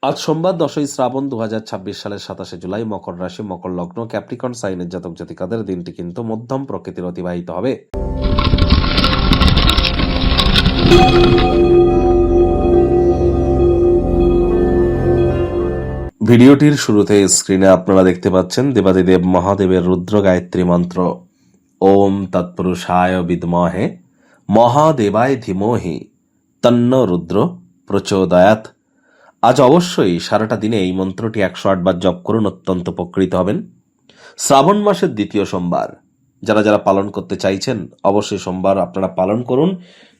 আজ সোমবার 10ই শ্রাবণ 2026 সালের 27শে জুলাই, মকর রাশি, মকর লগ্ন, ক্যাপ্রিকন সাইনের জাতক জাতিকাদের দিনটি কিন্তু মধ্যম প্রকৃতির অতিবাহিত হবে। ভিডিওটির শুরুতে স্ক্রিনে আপনারা দেখতে পাচ্ছেন দেবাদিদেব মহাদেবের রুদ্র গায়ত্রী মন্ত্র। ওম তৎপুরুষায় বিদ্মহে মহাদেবায় ধীমহি তন্ন রুদ্র প্রচোদয়াৎ। আজ অবশ্যই সারাটা দিনে এই মন্ত্রটি 108 বার জপ করুন, অত্যন্ত উপকৃত হবেন। শ্রাবণ মাসের দ্বিতীয় সোমবার, যারা যারা পালন করতে চাইছেন অবশ্যই সোমবার আপনারা পালন করুন,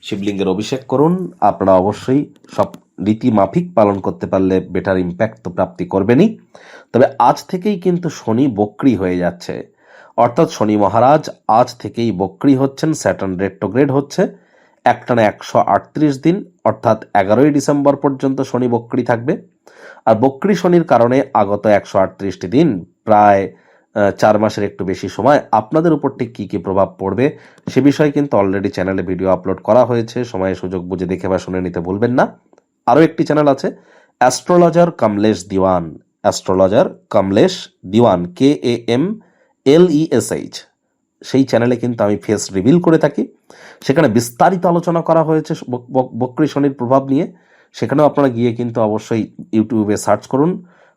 শিবলিঙ্গের অভিষেক করুন। আপনারা অবশ্যই সব রীতি মাফিক পালন করতে পারলে বেটার ইম্প্যাক্ট তো প্রাপ্তি করবেনই। তবে আজ থেকেই কিন্তু শনি বক্রী হয়ে যাচ্ছে, অর্থাৎ শনি মহারাজ আজ থেকেই বক্রী হচ্ছেন। স্যাটার্ন রেট্রোগ্রেড হচ্ছে একটানা 138 দিন, অর্থাৎ 11ই ডিসেম্বর পর্যন্ত শনি বক্রী থাকবে। আর বক্রী শনির কারণে আগত 138টি দিন, প্রায় 4 মাসের একটু বেশি সময়, আপনাদের উপর ঠিক কী কী প্রভাব পড়বে সে বিষয়ে কিন্তু অলরেডি চ্যানেলে ভিডিও আপলোড করা হয়েছে। সময় সুযোগ বুঝে দেখে বা শুনে নিতে ভুলবেন না। আরও একটি চ্যানেল আছে, অ্যাস্ট্রোলজার কমলেশ দিওয়ান, অ্যাস্ট্রোলজার কমলেশ দিওয়ান, KAMLESH। সেই চ্যানেলে কিন্তু আমি ফেস রিভিল করে থাকি, সেখানে বিস্তারিত আলোচনা করা হয়েছে বক্রী শনির প্রভাব নিয়ে। সেখানেও আপনারা গিয়ে কিন্তু অবশ্যই ইউটিউবে সার্চ করুন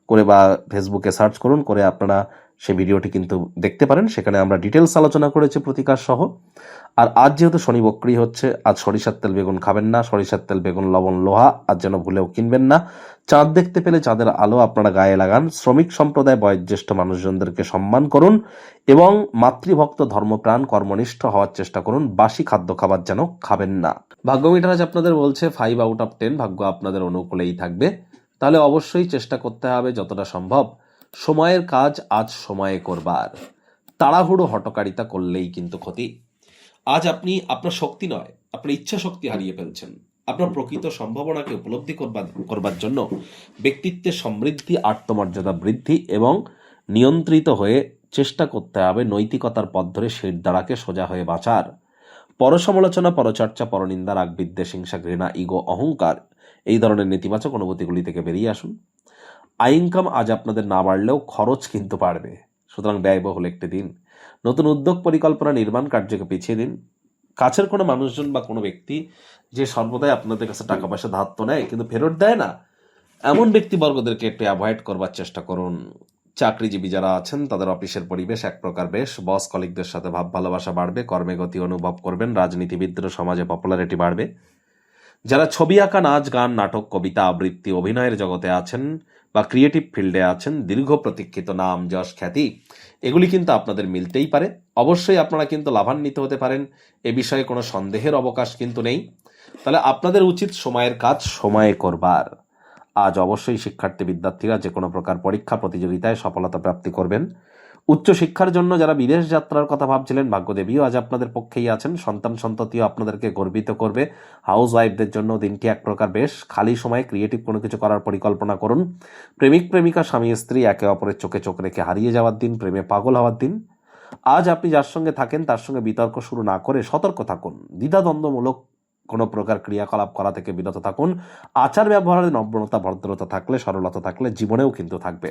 করে বা ফেসবুকে সার্চ করুন করে আপনারা সেই ভিডিওটি কিন্তু দেখতে পারেন। সেখানে আমরা ডিটেলস আলোচনা করেছি প্রতিকার সহ। আর আজ যেহেতু শনি বক্রী হচ্ছে, আজ সরিষার তেল বেগুন খাবেন না। সরিষার তেল বেগুন লবণ লোহা আজ যেন ভুলেও কিনবেন না। চাঁদ দেখতে পেলে চাঁদের আলো আপনারা গায়ে লাগান। শ্রমিক সম্প্রদায় বয়োজ্যেষ্ঠ মানুষজনদেরকে সম্মান করুন এবং মাতৃভক্ত ধর্মপ্রাণ কর্মনিষ্ঠ হওয়ার চেষ্টা করুন। বাসি খাদ্য খাবার যেন খাবেন না। ভাগ্য মিটার আজ আপনাদের বলছে 5 আউট অফ 10, ভাগ্য আপনাদের অনুকূলেই থাকবে। তাহলে অবশ্যই চেষ্টা করতে হবে যতটা সম্ভব সময়ের কাজ আজ সময়ে করবার। তাড়াহুড়ো হটকারিতা করলেই কিন্তু ক্ষতি। আজ আপনি আপনার শক্তি নয়, আপনার ইচ্ছা শক্তি হারিয়ে ফেলছেন। আপনার প্রকৃত সম্ভাবনাকে উপলব্ধি করবার জন্য ব্যক্তিত্বের সমৃদ্ধি, আত্মমর্যাদা বৃদ্ধি এবং নিয়ন্ত্রিত হয়ে চেষ্টা করতে হবে নৈতিকতার পথ ধরে শের দ্বারাকে সোজা হয়ে বাঁচার। পরসমালোচনা, পরচর্চা, পরনিন্দা, রাগ, বিদ্বেষ, হিংসা, ঘৃণা, ইগো, অহংকার এই ধরনের নেতিবাচক অনুভূতিগুলি থেকে বেরিয়ে আসুন। আয় ইনকাম আজ আপনাদের না বাড়লেও খরচ কিন্তু বাড়বে, সুতরাং ব্যয়বহুল একটি দিন। নতুন উদ্যোগ, পরিকল্পনা, নির্মাণ কার্যকে পিছিয়ে দিন। কাছের কোনো মানুষজন বা কোনো ব্যক্তি যে সর্বদাই আপনাদের কাছে টাকা পয়সা ধার তো নেয় কিন্তু ফেরত দেয় না, এমন ব্যক্তিবর্গদেরকে একটু অ্যাভয়েড করবার চেষ্টা করুন। চাকরিজীবী যারা আছেন তাদের অফিসের পরিবেশ এক প্রকার বেশ, বস কলিগদের সাথে ভাব ভালোবাসা বাড়বে, কর্মে গতি অনুভব করবেন, রাজনীতিবিদদের সমাজে পপুলারিটি বাড়বে। যারা ছবি আঁকা, নাচ, গান, নাটক, কবিতা, আবৃত্তি, অভিনয়ের জগতে আছেন বা ক্রিয়েটিভ ফিল্ডে আছেন, দীর্ঘ প্রতীক্ষিত নাম, যশ, খ্যাতি এগুলি কিন্তু আপনাদের মিলতেই পারে। অবশ্যই আপনারা কিন্তু লাভান্বিত হতে পারেন, এ বিষয়ে কোনো সন্দেহের অবকাশ কিন্তু নেই। তাহলে আপনাদের উচিত সময়ের কাজ সময়ে করবার। আজ অবশ্যই শিক্ষার্থী বিদ্যার্থীরা যে কোনো প্রকার পরীক্ষা প্রতিযোগিতায় সফলতা প্রাপ্তি করবেন। উচ্চশিক্ষার জন্য যারা বিদেশ যাত্রার কথা ভাবছিলেন, ভাগ্যদেবীও আজ আপনাদের পক্ষেই আছেন। সন্তান সন্ততিও আপনাদেরকে গর্বিত করবে। হাউস ওয়াইফদের জন্য দিনটি এক প্রকার বেশ। খালি সময়ে ক্রিয়েটিভ কোনো কিছু করার পরিকল্পনা করুন। প্রেমিক প্রেমিকা, স্বামী স্ত্রী একে অপরের চোখে চোখ রেখে হারিয়ে যাওয়ার দিন, প্রেমে পাগল হওয়ার দিন। আজ আপনি যার সঙ্গে থাকেন তার সঙ্গে বিতর্ক শুরু না করে সতর্ক থাকুন। দ্বিধাদ্বন্দ্বমূলক কোনো প্রকার ক্রিয়াকলাপ করা থেকে বিরত থাকুন। আচার ব্যবহারে নম্রতা, ভদ্রতা থাকলে, সরলতা থাকলে জীবনেও কিন্তু থাকবে।